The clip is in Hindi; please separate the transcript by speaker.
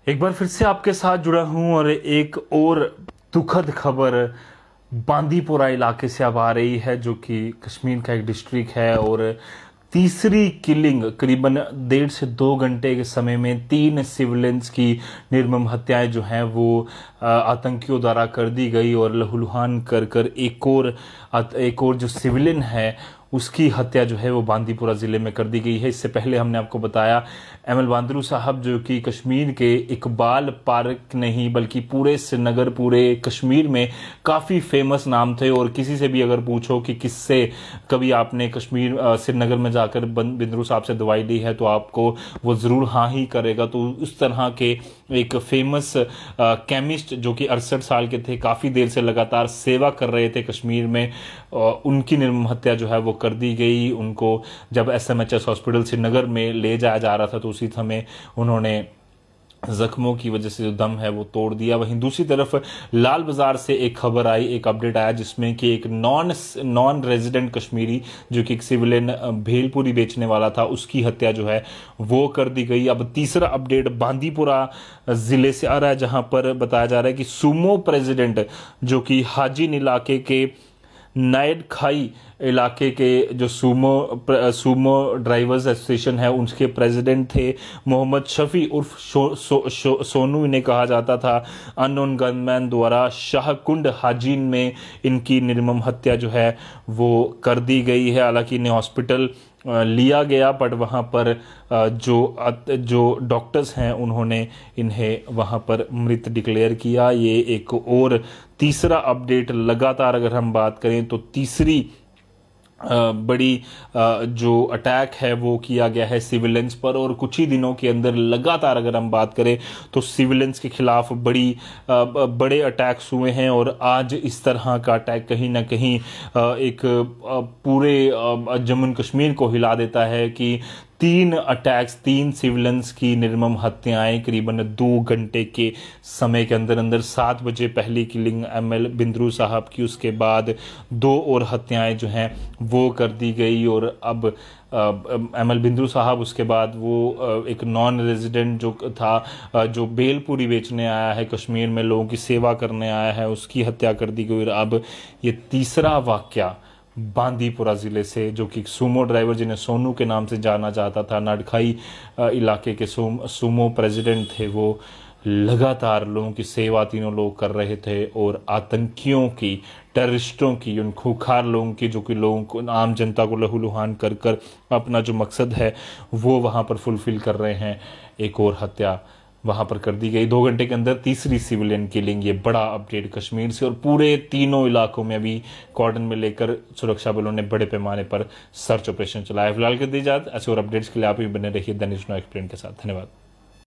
Speaker 1: एक बार फिर से आपके साथ जुड़ा हूं और एक और दुखद खबर बांदीपुरा इलाके से अब आ रही है, जो कि कश्मीर का एक डिस्ट्रिक्ट है। और तीसरी किलिंग करीबन 1.5 से 2 घंटे के समय में 3 सिविलियंस की निर्मम हत्याएं जो हैं वो आतंकियों द्वारा कर दी गई। और लहूलुहान कर कर एक और जो सिविलियन है उसकी हत्या जो है वो बांदीपुरा ज़िले में कर दी गई है। इससे पहले हमने आपको बताया एमएल वांदरू साहब, जो कि कश्मीर के इकबाल पार्क नहीं बल्कि पूरे श्रीनगर, पूरे कश्मीर में काफ़ी फेमस नाम थे। और किसी से भी अगर पूछो कि किससे कभी आपने कश्मीर श्रीनगर में जाकर बिंद्रू साहब से दवाई ली है, तो आपको वो ज़रूर हाँ ही करेगा। तो उस तरह के एक फेमस केमिस्ट जो कि 68 साल के थे, काफ़ी देर से लगातार सेवा कर रहे थे कश्मीर में, उनकी निर्मम हत्या जो है वो कर दी गई। उनको जब एसएमएचएस हॉस्पिटल श्रीनगर में ले जाया जा रहा था तो उसी समय उन्होंने जख्मों की वजह से जो दम है वो तोड़ दिया। वहीं दूसरी तरफ लाल बाजार से एक खबर आई, एक अपडेट आया, जिसमें कि एक नॉन रेजिडेंट कश्मीरी जो कि एक सिविलियन भेलपुरी बेचने वाला था, उसकी हत्या जो है वो कर दी गई। अब तीसरा अपडेट बांदीपुरा जिले से आ रहा है, जहां पर बताया जा रहा है कि सूमो प्रेसिडेंट जो कि हाजिन इलाके के नायड खाई इलाके के जो सूमो ड्राइवर्स एसोसिएशन है उसके प्रेसिडेंट थे मोहम्मद शफी उर्फ सोनू, इन्हें कहा जाता था। अननोन गनमैन द्वारा शाहकुंड हाजिन में इनकी निर्मम हत्या जो है वो कर दी गई है। हालांकि इन्हें हॉस्पिटल लिया गया, बट वहाँ पर जो डॉक्टर्स हैं उन्होंने इन्हें वहाँ पर मृत डिक्लेयर किया। ये एक और तीसरा अपडेट लगातार अगर हम बात करें तो तीसरी बड़ी जो अटैक है वो किया गया है सिविलियंस पर। और कुछ ही दिनों के अंदर लगातार अगर हम बात करें तो सिविलियंस के खिलाफ बड़े अटैक्स हुए हैं। और आज इस तरह का अटैक कहीं ना कहीं एक पूरे जम्मू कश्मीर को हिला देता है कि 3 सिविलियंस की निर्मम हत्याएं करीबन 2 घंटे के समय के अंदर अंदर। 7 बजे पहली किलिंग एमएल बिंद्रू साहब की, उसके बाद 2 और हत्याएं जो हैं वो कर दी गई। और अब एमएल बिंद्रू साहब, उसके बाद वो एक नॉन रेजिडेंट जो था, जो भेलपुरी बेचने आया है कश्मीर में, लोगों की सेवा करने आया है, उसकी हत्या कर दी गई। और अब ये तीसरा वाकया बांदीपुरा ज़िले से, जो कि सूमो ड्राइवर जिन्हें सोनू के नाम से जाना जाता था, नाडखाई इलाके के सूमो प्रेसिडेंट थे, वो लगातार लोगों की सेवा तीनों लोग कर रहे थे। और आतंकियों की, टेररिस्टों की, उन खूंखार लोगों की, जो कि लोगों को, आम जनता को लहूलुहान कर कर अपना जो मकसद है वो वहाँ पर फुलफिल कर रहे हैं, एक और हत्या वहां पर कर दी गई। 2 घंटे के अंदर तीसरी सिविलियन किलिंग, ये बड़ा अपडेट कश्मीर से। और पूरे तीनों इलाकों में अभी कॉर्डन में लेकर सुरक्षा बलों ने बड़े पैमाने पर सर्च ऑपरेशन चलाया। फिलहाल के दी इजाजत। ऐसे और अपडेट्स के लिए आप भी बने रहिए दैनिक एक्सप्लेन के साथ। धन्यवाद।